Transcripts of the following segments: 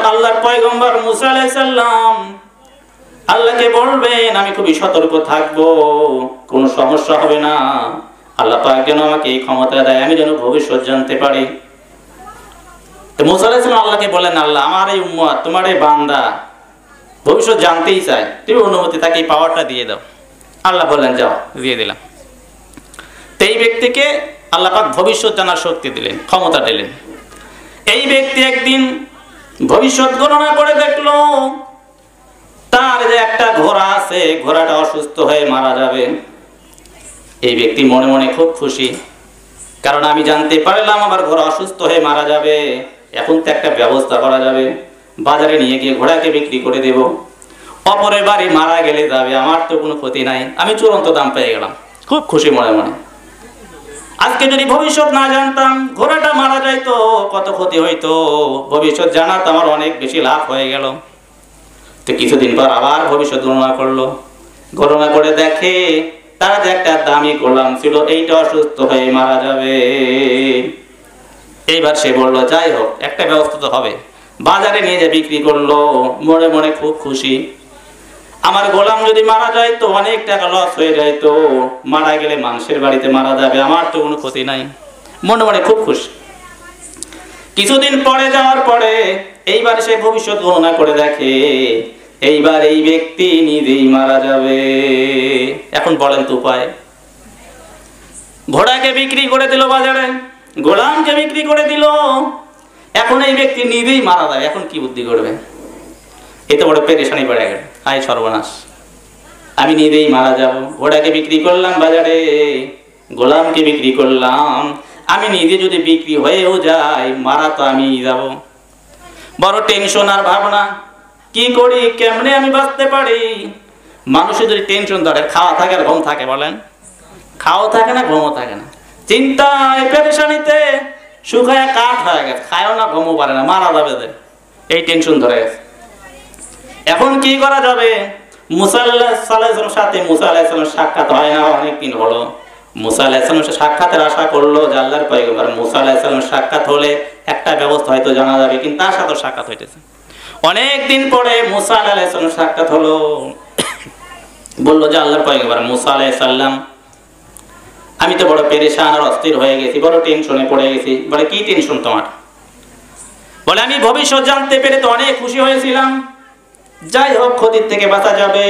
আল্লাহর পয়গম্বর মুসা আলাইহিস সালাম আল্লাহকে বলবেন আমি খুবই সতর্ক থাকবো, কোনো সমস্যা হবে না, আল্লাহ পাক যেন আমাকে এই ক্ষমতা দেয় আমি যেন ভবিষ্যৎ জানতে পারি। তো মুসা আলাইহিস সালাম আল্লাহকে বলেন, আল্লাহ আমার এই উম্মত তোমার এই বান্দা ভবিষ্যৎ জানতেই চায়, তুমি অনুমতি তাকে এই পাওয়ারটা দিয়ে দাও। আল্লাহ বললেন যাও, দিয়ে দিলাম। তো এই ব্যক্তিকে আল্লাহ পাক ভবিষ্যৎ জানার শক্তি দিলেন, ক্ষমতা দিলেন। এই ব্যক্তি একদিন ভবিষ্যৎ গণনা করে দেখলো তার যে একটা ঘোড়া আছে, ঘোড়াটা অসুস্থ হয়ে মারা যাবে। এই ব্যক্তি মনে মনে খুব খুশি, কারণ আমি জানতে পারলাম আমার ঘোড়া অসুস্থ হয়ে মারা যাবে, এখন তো একটা ব্যবস্থা করা যাবে, বাজারে নিয়ে গিয়ে ঘোড়াকে বিক্রি করে দেব, অপরের বাড়ি মারা গেলে যাবে, আমার তো কোনো ক্ষতি নাই, আমি চূড়ান্ত দাম পেয়ে গেলাম। খুব খুশি মনে মনে। আজকে যদি ভবিষ্যৎ না জানতাম, ঘোড়াটা মারা যাইতো, কত ক্ষতি হইতো, ভবিষ্যৎ জানা তো আমার অনেক বেশি লাভ হয়ে গেল। তো কিছুদিন পর আবার ভবিষ্যৎ গণনা করলো, গণনা করে দেখে তার যে একটা দামি গোলাম ছিল এইটা অসুস্থ হয়ে মারা যাবে। এইবার সে বললো যাই হোক একটা ব্যবস্থা তো হবে, বাজারে নিয়ে যে বিক্রি করলো, মনে মনে খুব খুশি, আমার গোলাম যদি মারা যায় তো অনেক টাকা লস হয়ে যায়, তো মারা গেলে মানুষের বাড়িতে মারা যাবে, আমার তো কোনো ক্ষতি নাই, মনে মনে খুব খুশি। কিছুদিন পরে যাওয়ার পরে এইবার সে ভবিষ্যৎ গণনা করে দেখে এইবার এই ব্যক্তি নিজেই মারা যাবে। এখন বলেন তো উপায়? ঘোড়াকে বিক্রি করে দিল বাজারে, গোলামকে বিক্রি করে দিল, এখন এই ব্যক্তি নিজেই মারা যাবে, এখন কি বুদ্ধি করবে? এত বড় পেরেশানি বেড়ে গেল, হায় সর্বনাশ, আমি নিজেই মারা যাব, ঘোড়াকে বিক্রি করলাম বাজারে, গোলামকে বিক্রি করলাম, আমি নিজে যদি বিক্রি হয়েও যাই মারা তো আমি যাব। বড় টেনশন আর ভাবনা, কি করি, কেমনে আমি বাঁচতে পারি? মানুষের যদি টেনশন ধরে, খাওয়া থাকে আর ঘুম থাকে, বলেন খাওয়া থাকে না ঘুমও থাকে না, চিন্তায় পেরেশানিতে শুকায় কাঠ হয়ে গেছে, খায়ও না ঘুমও পারে না, মারা যাবে, এই টেনশন ধরে গেছে। এখন কি করা যাবে? মুসা আলাইহিস সালামের সাথে মুসা আলাইহিস সালামের সাক্ষাৎ হয় না, অনেকদিন হলো। মুসা আলাইহিস সালামের সাক্ষাতের আশা করলো যে আল্লাহর পয়গম্বর মুসা আলাইহিস সালামের সাক্ষাৎ হলে একটা ব্যবস্থা হয়তো জানা যাবে, কিন্তু তার সাথে সাক্ষাৎ হইতেছে। অনেকদিন পরে মুসা আলাইহিস সালামের সাক্ষাৎ হলো। বললো যে আল্লাহর পয়গম্বর মুসা আলাইহিস সালাম, আমি তো বড় পেরেশান আর অস্থির হয়ে গেছি, বড় টেনশনে পড়ে গেছি। বলে কি টেনশন তোমার? বলে আমি ভবিষ্যৎ জানতে পেরে তো অনেক খুশি হয়েছিলাম, যাই হোক ক্ষতির থেকে বাঁচা যাবে,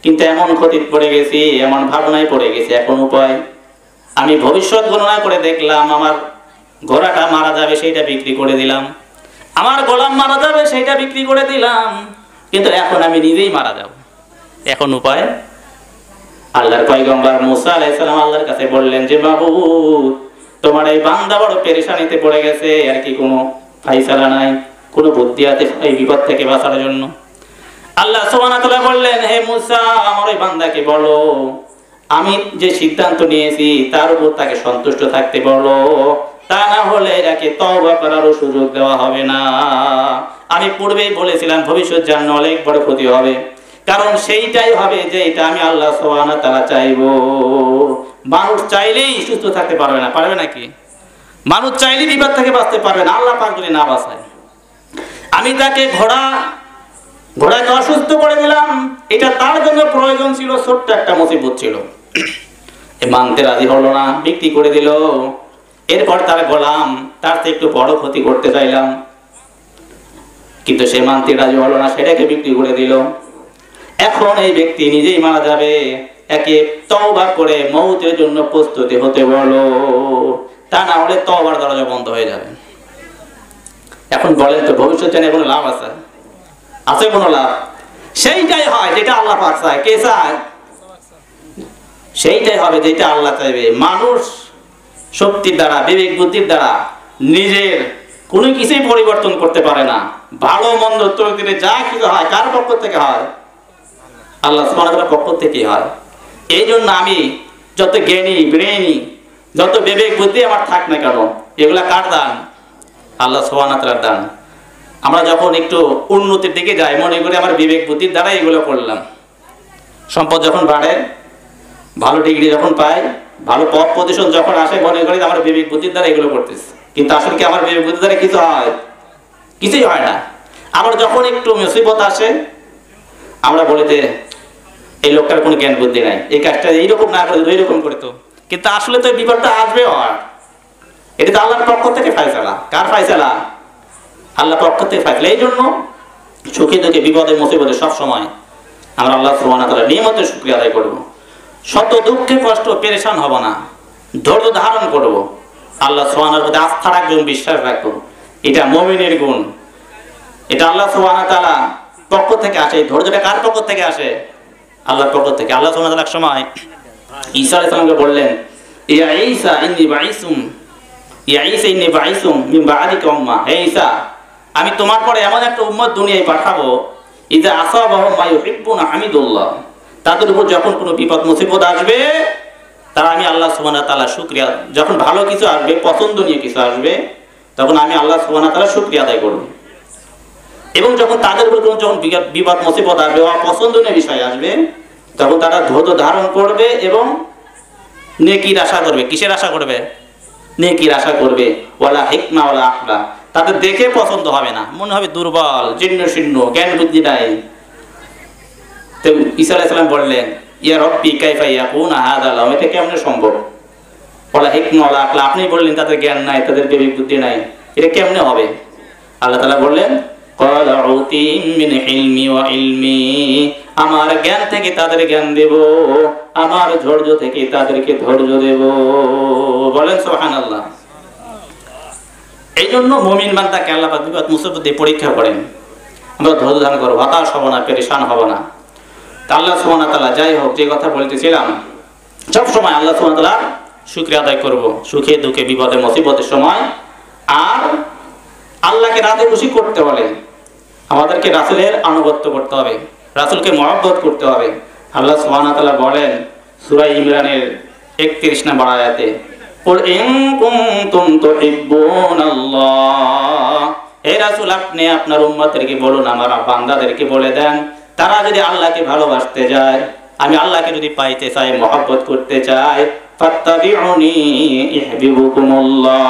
কিন্তু এমন ক্ষতির পড়ে গেছি, এমন ভাবনায় পড়ে গেছি, এখন উপায়? আমি ভবিষ্যৎ গণনা করে দেখলাম আমার ঘোড়াটা মারা যাবে, সেইটা বিক্রি করে দিলাম, আমার গোলাম মারা যাবে, সেইটা বিক্রি করে দিলাম, কিন্তু এখন আমি নিজেই মারা যাব, এখন উপায়? আল্লাহর পয়গম্বর মুসা আলাইহিস সালাম আল্লাহর কাছে বললেন যে বাবু তোমার এই বান্দা বড় পেরেশানিতে পড়ে গেছে, আর কি কোনো ফাইসালা নাই, কোনো বুদ্ধি আছে এই বিপদ থেকে বাঁচার জন্য? আল্লাহ সুবহানাহু ওয়া তাআলা বললেন, হে মুসা আমার ওই বান্দাকে বলো আমি যে সিদ্ধান্ত নিয়েছি তার উপর তাকে সন্তুষ্ট থাকতে বলো, তা না হলে একে তওবা করারও সুযোগ দেওয়া হবে না। আমি পূর্বেই বলেছিলাম ভবিষ্যৎ জানলে অনেক বড় ক্ষতি হবে, কারণ সেইটাই হবে যে এটা আমি আল্লাহ সুবহানাহু ওয়া তাআলা চাইবো। মানুষ চাইলেই সুস্থ থাকতে পারবে না, পারবে নাকি? মানুষ চাইলেই বিপদ থেকে বাঁচতে পারবে না, আল্লাহ পাক যদি না বাঁচায়। আমি তাকে ঘোড়াকে অসুস্থ করে দিলাম, এটা তার জন্য প্রয়োজন ছিল, ছোট্ট একটা মুসিবত ছিল, মানতে রাজি হলো না, বিক্রি করে দিল। এরপর তার গোলাম, তার থেকে একটু বড় ক্ষতি করতে চাইলাম, কিন্তু সে মানতে রাজি হলো না, সেটাকে বিক্রি করে দিল। এখন এই ব্যক্তি নিজেই মারা যাবে, একে তওবা করে মওতের জন্য প্রস্তুতি হতে বলো, তা না হলে তওবার দরজা বন্ধ হয়ে যাবে। এখন বলেন তো ভবিষ্যৎ জানে কোনো লাভ আছে? আছে কোনো লাভ? সেইটাই হয় যেটা আল্লাহ পাক চায়। কে চায়? সেইটাই হবে যেটা আল্লাহ চাইবে। মানুষ শক্তির দ্বারা, বিবেক বুদ্ধির দ্বারা নিজের কোনো কিছুই পরিবর্তন করতে পারে না। ভালো মন্দ তকদিরে যা কিছু হয় কার পক্ষ থেকে হয়? আল্লাহ সুবহানাহু ওয়া তাআলার পক্ষ থেকেই হয়। এই জন্য আমি যত জ্ঞানী ব্রেনী, যত বিবেক বুদ্ধি আমার থাক না কেন, এগুলা কার দান? আল্লাহ সুবহানাহু ওয়া তাআলার দান। আমরা যখন একটু উন্নতির দিকে যাই মনে করি আমার বিবেক বুদ্ধির দ্বারা এগুলো করলাম। সম্পদ যখন বাড়ে, ভালো ডিগ্রি যখন পাই, ভালো পদ পজিশন যখন আসে মনে করি আমার বিবেক বুদ্ধির দ্বারা এগুলো করতেছি, কিন্তু আসলে কি আমার বিবেক বুদ্ধির দ্বারা কিছু হয়? কিছুই হয় না। আবার যখন একটু মুসিবত আসে আমরা বলিতে এই লোকটার কোনো জ্ঞান বুদ্ধি নাই, এই কাজটা এইরকম না করে এইরকম করতো, কিন্তু আসলে তো বিপদটা আসবে। আর এটা তো আল্লাহর পক্ষ থেকে ফায়সালা। কার ফায়সালা? আল্লাহর পক্ষ থেকে ফায়সালা। এই জন্য সুখে দুঃখে বিপদে মুসিবতে সব সময় আমরা আল্লাহ সুবহানাহু ওয়া তাআলার নিয়ামতের শুকরিয়া আদায় করব। শত দুঃখে কষ্ট পেরেশান হব না, ধৈর্য ধারণ করব, আল্লাহ সুবহানাহু ওয়া তাআলার আস্থা রাখবো, বিশ্বাস রাখবো। এটা মুমিনের গুণ, এটা আল্লাহ সুবহানাহু ওয়া তাআলা পক্ষ থেকে আসে। এই ধৈর্যটা কার পক্ষ থেকে আসে? আল্লাহর পক্ষ থেকে। আল্লাহ সুবহানাহু ওয়া তাআলা এক সময় ঈসা আলাইহিস সালামকে বললেন, ইয়া ঈসা ইন্নী বাঈসুম মিন বা'দিকা উম্মাহ। হে ঈসা, আমি তোমার পরে এমন একটা উম্মত দুনিয়ায় পাঠাবো, ইযা আসাবাহুম মা ইউহিব্বুনা হামিদুল্লাহ, তাদের উপর যখন কোনো বিপদ মুসিবত আসবে তারা আমি আল্লাহ সুবহানাহু ওয়া তাআলা শুকরিয়া, যখন ভালো কিছু আসবে, পছন্দনীয় কিছু আসবে, তখন আমি আল্লাহ সুবহানাহু ওয়া তাআলা শুকরিয়া আদায় করব। এবং যখন তাদের উপর যখন বিপদ মুসিবত আসবে, অপছন্দনীয় বিষয় আসবে, তখন তারা ধৈর্য ধারণ করবে এবং নেকির আশা করবে। কিসের আশা করবে? নেকির আশা করবে। ওয়ালা হিকমা ওয়ালা আকলা, তাদের দেখে পছন্দ হবে না, মনে হবে দুর্বল, জীর্ণ শীর্ণ, জ্ঞান বুদ্ধি নাই। তো ঈসা আলাইহিস সালাম বললেন, ইয়া রব্বি কাইফা ইয়াকুনা হাযা লাম, এটা কেমনে সম্ভব? ওয়ালা হিকমা ওয়ালা আকলা, আপনি বললেন তাদের জ্ঞান নাই, তাদের বিবেক বুদ্ধি নাই, এটা কেমনে হবে? আল্লাহ তাআলা বললেন, ক্বালা উতিম মিন ইলমি ওয়া ইলমি, আমার জ্ঞান থেকে তাদের জ্ঞান দেব, আমার ধৈর্য থেকে তাদেরকে ধৈর্য দেব। বলেন সুবহানাল্লাহ। এই জন্য মুমিন বান্দাকে আল্লাহ পাক বিপদ মুসিবত দিয়ে পরীক্ষা করেন। আমরা ধৈর্য ধারণ করব, হতাশ হব না, পেরেশান হব না। আল্লাহ সুবহানাহু ওয়া তাআলা, যাই হোক, যে কথা বলতেছিলাম, সব সময় আল্লাহ সুবহানাহু ওয়া তাআলা শুকরিয়া আদায় করব, সুখে দুঃখে বিপদে মুসিবতের সময়। আর আল্লাহকে রাজি খুশি করতে হলে আমাদেরকে রাসূলের আনুগত্য করতে হবে, রাসূলকে মহব্বত করতে হবে। আল্লাহ সুবহানাহু ওয়া তাআলা বলেন সূরা ইমরানের 31 নম্বর আয়াতে, কুল ইন কুনতুম তুহিব্বুনাল্লাহ, হে রাসূল আপনি আপনার উম্মতদেরকে বলুন, আমার বান্দাদেরকে বলে দেন, তারা যদি আল্লাহকে ভালোবাসতে যায়, আমি আল্লাহকে যদি পাইতে চাই, মহব্বত করতে চাই, ফাত্তাবিউনি ইহবিবুকুমুল্লাহ,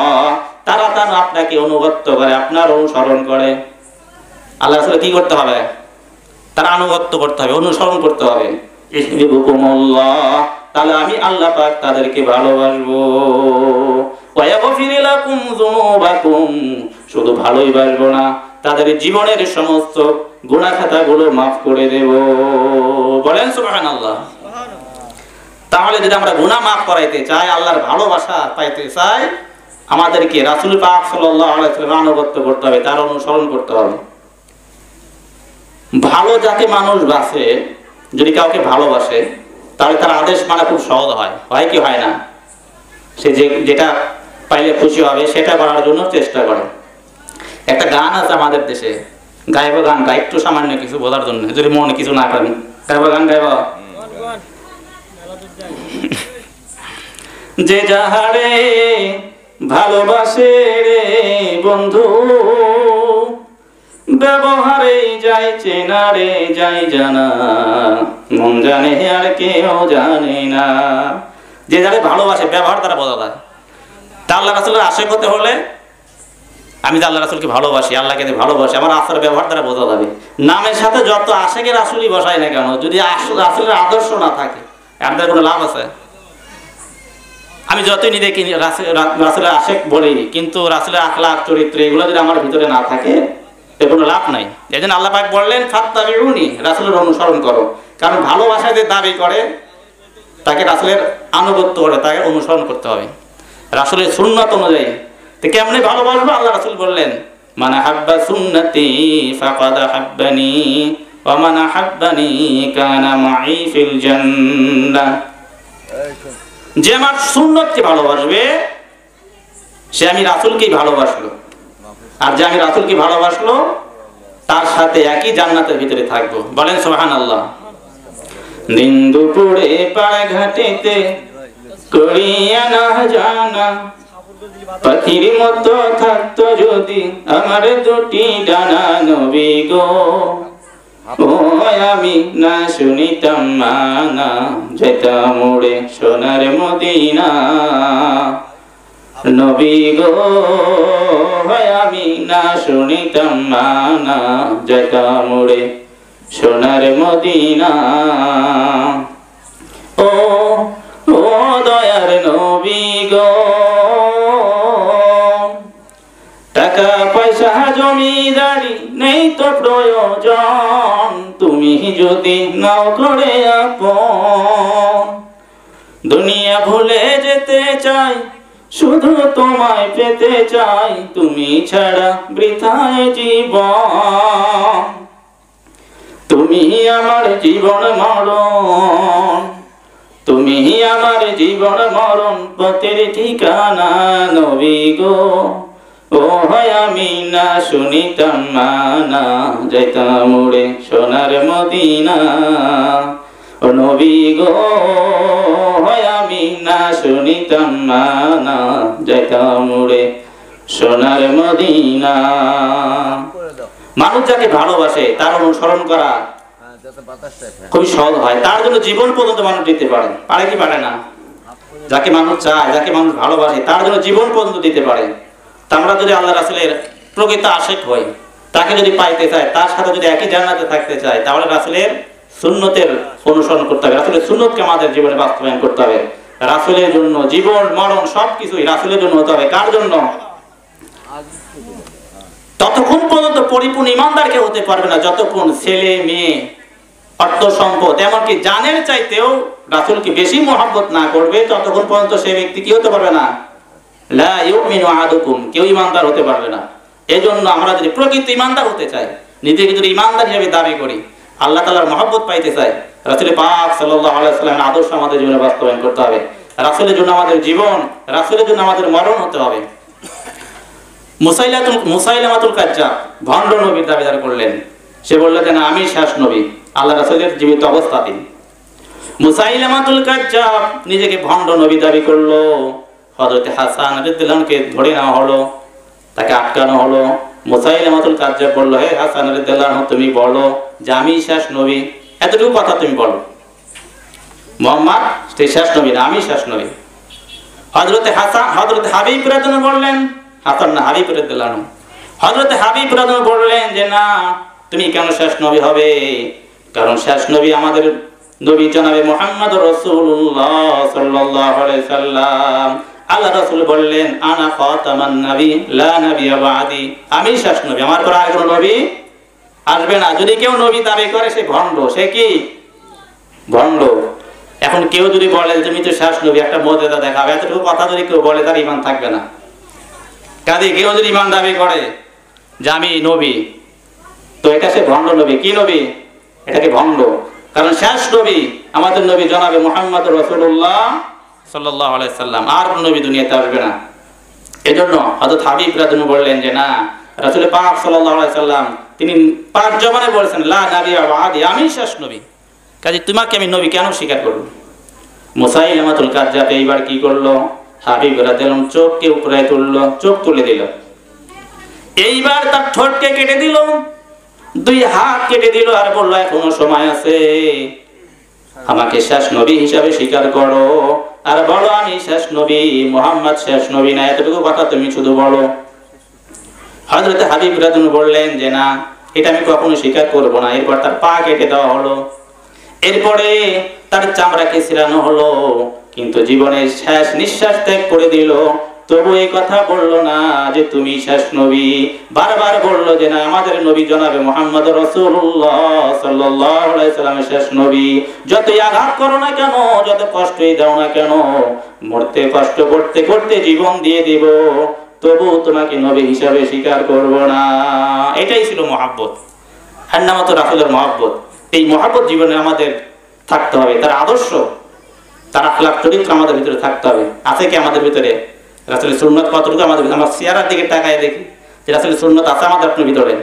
তারা আপনাকে অনুগত্য করে, আপনার অনুসরণ করে। আল্লাহ রাসূল কি করতে হবে? তারা আনুগত্য করতে হবে, অনুসরণ করতে হবে। ইহবিবুকুমুল্লাহ, তাহলে আমি আল্লাহ পাক তাদেরকে ভালোবাসবো। ওয়া ইয়াগফির লাকুম যুনুবাকুম, শুধু ভালোই বাসবো না, তাদের জীবনের সমস্ত গুনাহ খাতাগুলো মাফ করে দেব। বলেন সুবহানাল্লাহ। তাহলে যদি আমরা গুনাহ মাফ করাইতে চাই, আল্লাহর ভালোবাসা পাইতে চাই, আমাদেরকে রাসূল পাক সাল্লাল্লাহু আলাইহি ওয়াসাল্লাম আনুগত্য করতে হবে, তার অনুসরণ করতে হবে। ভালো যাতে মানুষ বাসে, যদি কাউকে ভালোবাসে, তাহলে তার আদেশ মানা খুব সহজ হয়। হয় কি হয় না? সে যেটা পাইলে খুশি হবে সেটা করার জন্য চেষ্টা করে। একটা গান আছে আমাদের দেশে, গাইব গান, একটু সামান্য কিছু বোঝার জন্য, যদি মনে কিছু না করেন, গাইব গান গাইব। যে যাহারে ভালোবাসে রে বন্ধু, ব্যবহারে যাই চেনা রে যাই জানা, মন জানে আর কেউ জানে না। যে যারে ভালোবাসে ব্যবহার দ্বারা বোঝা যায়। তা আল্লাহ রাসূলের আশিক হতে হলে আমি যে আল্লাহ রাসূলকে ভালোবাসি, আল্লাহকে ভালোবাসি, আমার আচার ব্যবহার দ্বারা বোঝা যাবে। নামের সাথে যত আশিকে রাসূলই বসাই না কেন, যদি রাসূলের আদর্শ না থাকে, আমাদের কোনো লাভ আছে? আমি যতই নিজেকে রাসূলের আশিক বলি, কিন্তু রাসূলের আখলাক চরিত্র এগুলো যদি আমার ভিতরে না থাকে, এর কোনো লাভ নাই। এই জন্য আল্লাহ পাক বললেন ফাত্তাবিউনি, রাসূলের অনুসরণ করো। কারণ ভালোবাসা যে দাবি করে তাকে রাসূলের আনুগত্য করে, তাকে অনুসরণ করতে হবে রাসূলের সুন্নাত অনুযায়ী। তো কেমনে ভালোবাসবো? আল্লাহ রাসূল বললেন, মান হাব্বা সুন্নতি ফাকাদ হাব্বানি ওয়া মান হাব্বানি কানা মাই ফিল জান্নাহ। যে আমার সুন্নতকে ভালোবাসবে সে আমি রাসূলকেই ভালোবাসলো, আর যে আমি রাসূলকে ভালোবাসলো তার সাথে একই জান্নাতের ভিতরে থাকবো। বলেন সুবহানাল্লাহ। দিন দুপুরে পাড়া ঘাটেতে করিয়া না জানা, পাখির মতো থাকতো যদি আমার দুটি ডানা, নবী গো ও আমি না শুনিতাম মানা, যেতাম উড়ে সোনার মদিনা। নবী গো আমি না শুনিতাম না, না যেতাম উড়ে সোনার মদিনা। ও ও দয়ার নবী গো, টাকা পয়সা জমিদারি নেই তো প্রয়োজন, তুমি যদি নাও করে আপন। দুনিয়া ভুলে যেতে চাই, শুধু তোমায় পেতে চাই, তুমি ছাড়া বৃথায় জীবন। তুমি আমার জীবন মরণ, তুমি আমার জীবন মরণ, পথের ঠিকানা নবী গো। ও আমি না শুনিতাম না, না যাইতাম উড়ে সোনার মদিনা। ও নবী গো আমি না শুনিতাম না, না যাইতাম উড়ে সোনার মদিনা। মানুষ যাকে ভালোবাসে তার অনুসরণ করা খুবই সহজ হয়, তার জন্য জীবন পর্যন্ত মানুষ দিতে পারে। পারে কি পারে না? যাকে মানুষ চায়, যাকে মানুষ ভালোবাসে, তার জন্য জীবন পর্যন্ত দিতে পারে। তা আমরা যদি আল্লাহ রাসূলের প্রকৃত আশিক হই, তাকে যদি পাইতে চাই, তার সাথে যদি একই জান্নাতে থাকতে চাই, তাহলে রাসূলের সুন্নতের অনুসরণ করতে হবে, রাসূলের সুন্নতকে আমাদের জীবনে বাস্তবায়ন করতে হবে। রাসূলের জন্য জীবন মরণ সবকিছুই রাসূলের জন্য হতে হবে। কার জন্য? ততক্ষণ পর্যন্ত পরিপূর্ণ ইমানদার কেউ হতে পারবে না যতক্ষণ ছেলে মেয়ে অর্থ সম্পদ এমনকি জানের চাইতেও রাসূলকে বেশি মহব্বত না করবে, ততক্ষণ পর্যন্ত সেই ব্যক্তি কি হতে পারবে না? লা ইউমিনু আহাদুকুম, কেউ ইমানদার হতে পারবে না। এজন্য আমরা যদি প্রকৃত ইমানদার হতে চাই, নিজেকে যদি ইমানদার হিসেবে দাবি করি, আল্লাহ তাআলার মহব্বত পাইতে চাই, রাসূল পাক সাল্লাল্লাহু আলাইহি ওয়াসাল্লামের আদর্শ আমাদের জীবনে বাস্তবায়ন করতে হবে। রাসূলের জন্য আমাদের জীবন, রাসূলের জন্য আমাদের মরণ হতে হবে। মুসাইলামাতুল কাজ্জাব ভণ্ড নবীর দাবিদার করলেন। সে বলল যে না, আমি শেষ নবী আল্লাহ রাসূলের জীবিত অবস্থাতেই। মুসাইলামাতুল কাজ্জাব নিজেকে ভণ্ড নবী দাবি করলো। হযরত হাসান রাদিয়াল্লাহু আনহুকে ধরে নেওয়া হলো, তাকে আটকানো হলো। মুসাইলামাতুল কাজ্জাব বলল, হে হাসান রাদিয়াল্লাহু আনহু, তুমি বলো যে আমি শেষ নবী, এতটুকু কথা তুমি বলো, মুহাম্মদ শেষ নবী না, আমি শেষ নবী। হযরত হাবিব রাদিয়াল্লাহু আনহু বললেন, হাসান না, হাবিব রাদিয়াল্লাহু আনহু, হযরত হাবিব রাদিয়াল্লাহু আনহু বললেন যে না, তুমি কেন শেষ নবী হবে? কারণ শেষ নবী আমাদের নবী জনাবে মুহাম্মদ রাসূলুল্লাহ সাল্লাল্লাহু আলাইহি সাল্লাম। আল্লাহ রাসূল বললেন, আনা খাতামান নবী লা নবিয়্যা বাদি, আমি শেষ নবী, আমার পর আর কোনো নবী আসবে না। যদি কেউ নবী দাবি করে সে ভণ্ড, সে কি ভণ্ড। এখন কেউ যদি বলে তুমি তো শেষ নবী, একটা মর্যাদা দেখাবে, এতটুকু কথা যদি কেউ বলে তার ঈমান থাকবে না। কাজে কেউ যদি ঈমান দাবি করে যে আমি নবী, তো এটা সে ভণ্ড নবী। কি নবী? এটাকে ভণ্ড। কারণ শেষ নবী আমাদের নবী জনাবে মুহাম্মদ রাসূলুল্লাহ সাল্লাল্লাহু আলাইহি সাল্লাম, আর কোন নবী দুনিয়াতে আসবে না। এজন্য হযরত হাবিব রাদিয়াল্লাহু বললেন যে না, রাসূল পাক সাল্লাল্লাহু আলাইহি সাল্লাম তিনি পাক জবানে বলেছেন লা নবিয়্যা বাদি, আমি শেষ নবী। কাজে তোমাকে আমি নবী কেন স্বীকার করব? মুসাইলামাতুল কাজ্জাব এইবার কি করলো? হাবিব রাদিয়াল্লাহু আনহু চোখকে উপরে তুললো, চোখ তুলে দিল। এইবার তার ঠোঁটকে কেটে দিল, দুই হাত কেটে দিল, আর বললো এখনো সময় আছে, আমাকে শেষ নবী হিসাবে স্বীকার করো, আর বলো আমি শেষ নবী, মুহাম্মদ শেষ নবী না, এতটুকু কথা তুমি শুধু বলো। হযরত হাবিব রাদিয়াল্লাহু আনহু বললেন যে না, এটা আমি কখনো স্বীকার করব না। এরপর তার পা কেটে দেওয়া হলো, এরপরে তার চামড়াকে ছিঁড়ানো হলো, কিন্তু জীবনের শেষ নিঃশ্বাস ত্যাগ করে দিল। তবু এই কথা বললো না যে তুমি শেষ নবী, বারবার বললো যে না, আমাদের নবী জনাবে মুহাম্মদ রাসূলুল্লাহ সাল্লাল্লাহু আলাইহি সাল্লামের শেষ নবী। যতই আঘাত করো না কেন, যত কষ্টই দাও না কেন, মরতে কষ্ট করতে করতে জীবন দিয়ে দিব, তবু তোমাকে নবী হিসাবে স্বীকার করব না। এটাই ছিল মহব্বত, এর নাম তো রাসূলের মহব্বত। এই মহব্বত জীবনে আমাদের থাকতে হবে, তার আদর্শ, তার আখলাক চরিত্র আমাদের ভিতরে থাকতে হবে। আছে কি আমাদের ভিতরে? রাসূলের সুন্নাত কতটুকু আমাদের ভিতরে? আমরা চেহারার দিকে তাকায় দেখি যে রাসূলের সুন্নাত আছে আমাদের আপনার ভিতরে,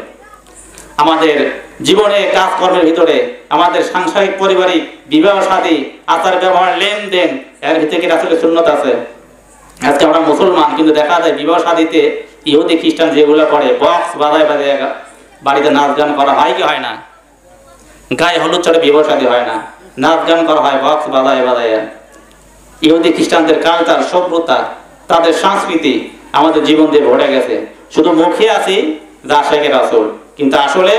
আমাদের জীবনে কাজকর্মের ভিতরে, আমাদের সাংসারিক পারিবারিক বিবাহ শাদী আচার ব্যবহার লেনদেন, এর ভিতরে কি রাসূলের সুন্নাত আছে? আজকে আমরা মুসলমান, কিন্তু দেখা যায় বিবাহ শাদীতে ইহুদি খ্রিস্টান যেগুলো করে, বক্স বাজায় বাজায় বাড়িতে নাচ গান করা হয় কি হয় না? গায়ে হলুদ চড়ে বিবাহ শাদী হয় না, নাচ গান করা হয় বক্স বাজায় বাজায়। ইহুদি খ্রিস্টানদের কালচার, সভ্যতা, তাদের সংস্কৃতি আমাদের জীবন দিয়ে ভরে গেছে। শুধু মুখে আছি যে আশিকে রাসূল, কিন্তু আসলে